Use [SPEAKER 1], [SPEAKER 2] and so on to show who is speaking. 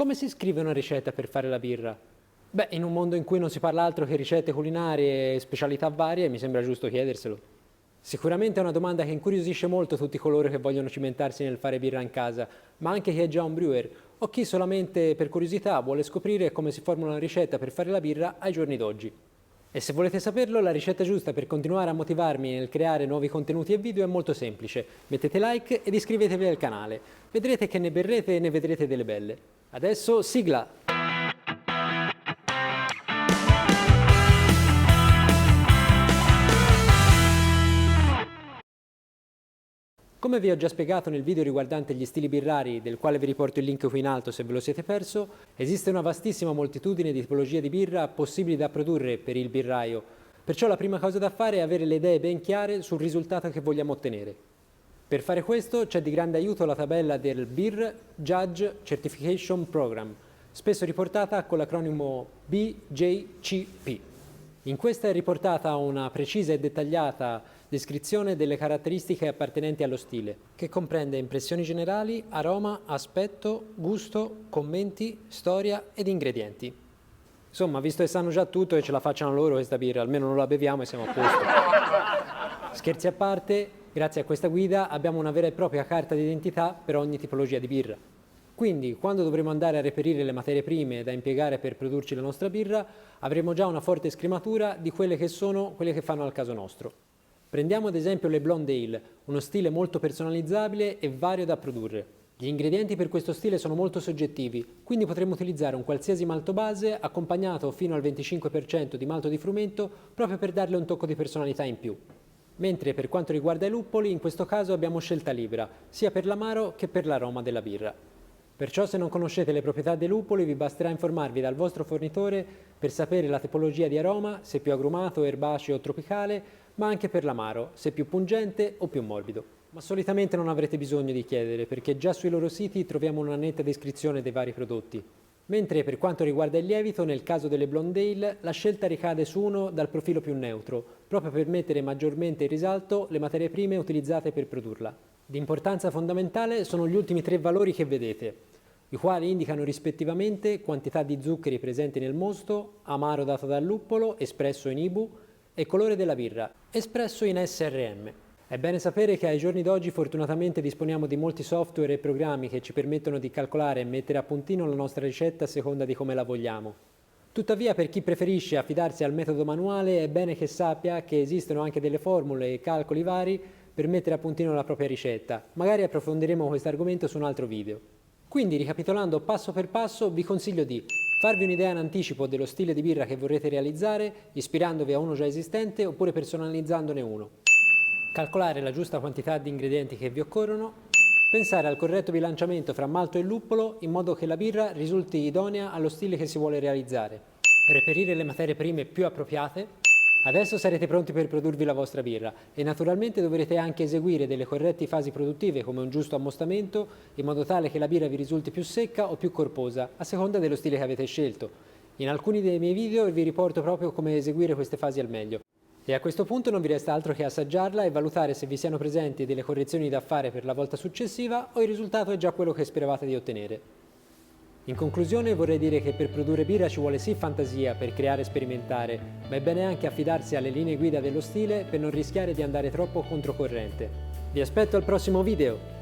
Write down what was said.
[SPEAKER 1] Come si scrive una ricetta per fare la birra? Beh, in un mondo in cui non si parla altro che ricette culinarie e specialità varie, mi sembra giusto chiederselo. Sicuramente è una domanda che incuriosisce molto tutti coloro che vogliono cimentarsi nel fare birra in casa, ma anche chi è già un brewer o chi solamente per curiosità vuole scoprire come si forma una ricetta per fare la birra ai giorni d'oggi. E se volete saperlo, la ricetta giusta per continuare a motivarmi nel creare nuovi contenuti e video è molto semplice. Mettete like ed iscrivetevi al canale. Vedrete che ne berrete e ne vedrete delle belle. Adesso sigla! Come vi ho già spiegato nel video riguardante gli stili birrari, del quale vi riporto il link qui in alto se ve lo siete perso, esiste una vastissima moltitudine di tipologie di birra possibili da produrre per il birraio, perciò la prima cosa da fare è avere le idee ben chiare sul risultato che vogliamo ottenere. Per fare questo c'è di grande aiuto la tabella del Beer Judge Certification Program, spesso riportata con l'acronimo BJCP. In questa è riportata una precisa e dettagliata descrizione delle caratteristiche appartenenti allo stile, che comprende impressioni generali, aroma, aspetto, gusto, commenti, storia ed ingredienti. Insomma, visto che sanno già tutto e ce la facciano loro questa birra, almeno non la beviamo e siamo a posto. Scherzi a parte, grazie a questa guida abbiamo una vera e propria carta d'identità per ogni tipologia di birra. Quindi, quando dovremo andare a reperire le materie prime da impiegare per produrci la nostra birra, avremo già una forte scrematura di quelle che sono quelle che fanno al caso nostro. Prendiamo ad esempio le Blonde Ale, uno stile molto personalizzabile e vario da produrre. Gli ingredienti per questo stile sono molto soggettivi, quindi potremmo utilizzare un qualsiasi malto base accompagnato fino al 25% di malto di frumento proprio per darle un tocco di personalità in più. Mentre per quanto riguarda i luppoli, in questo caso abbiamo scelta libera, sia per l'amaro che per l'aroma della birra. Perciò se non conoscete le proprietà dei luppoli vi basterà informarvi dal vostro fornitore per sapere la tipologia di aroma, se più agrumato, erbaceo o tropicale, ma anche per l'amaro, se più pungente o più morbido. Ma solitamente non avrete bisogno di chiedere, perché già sui loro siti troviamo una netta descrizione dei vari prodotti. Mentre per quanto riguarda il lievito, nel caso delle Blonde Ale, la scelta ricade su uno dal profilo più neutro, proprio per mettere maggiormente in risalto le materie prime utilizzate per produrla. Di importanza fondamentale sono gli ultimi tre valori che vedete, i quali indicano rispettivamente quantità di zuccheri presenti nel mosto, amaro dato dal luppolo, espresso in IBU, e colore della birra, espresso in SRM. È bene sapere che ai giorni d'oggi fortunatamente disponiamo di molti software e programmi che ci permettono di calcolare e mettere a puntino la nostra ricetta a seconda di come la vogliamo. Tuttavia, per chi preferisce affidarsi al metodo manuale, è bene che sappia che esistono anche delle formule e calcoli vari per mettere a puntino la propria ricetta. Magari approfondiremo questo argomento su un altro video. Quindi, ricapitolando passo per passo, vi consiglio di farvi un'idea in anticipo dello stile di birra che vorrete realizzare, ispirandovi a uno già esistente oppure personalizzandone uno. Calcolare la giusta quantità di ingredienti che vi occorrono. Pensare al corretto bilanciamento fra malto e luppolo in modo che la birra risulti idonea allo stile che si vuole realizzare. Reperire le materie prime più appropriate. Adesso sarete pronti per produrvi la vostra birra e naturalmente dovrete anche eseguire delle corrette fasi produttive come un giusto ammostamento in modo tale che la birra vi risulti più secca o più corposa a seconda dello stile che avete scelto. In alcuni dei miei video vi riporto proprio come eseguire queste fasi al meglio. E a questo punto non vi resta altro che assaggiarla e valutare se vi siano presenti delle correzioni da fare per la volta successiva o il risultato è già quello che speravate di ottenere. In conclusione vorrei dire che per produrre birra ci vuole sì fantasia per creare e sperimentare, ma è bene anche affidarsi alle linee guida dello stile per non rischiare di andare troppo controcorrente. Vi aspetto al prossimo video!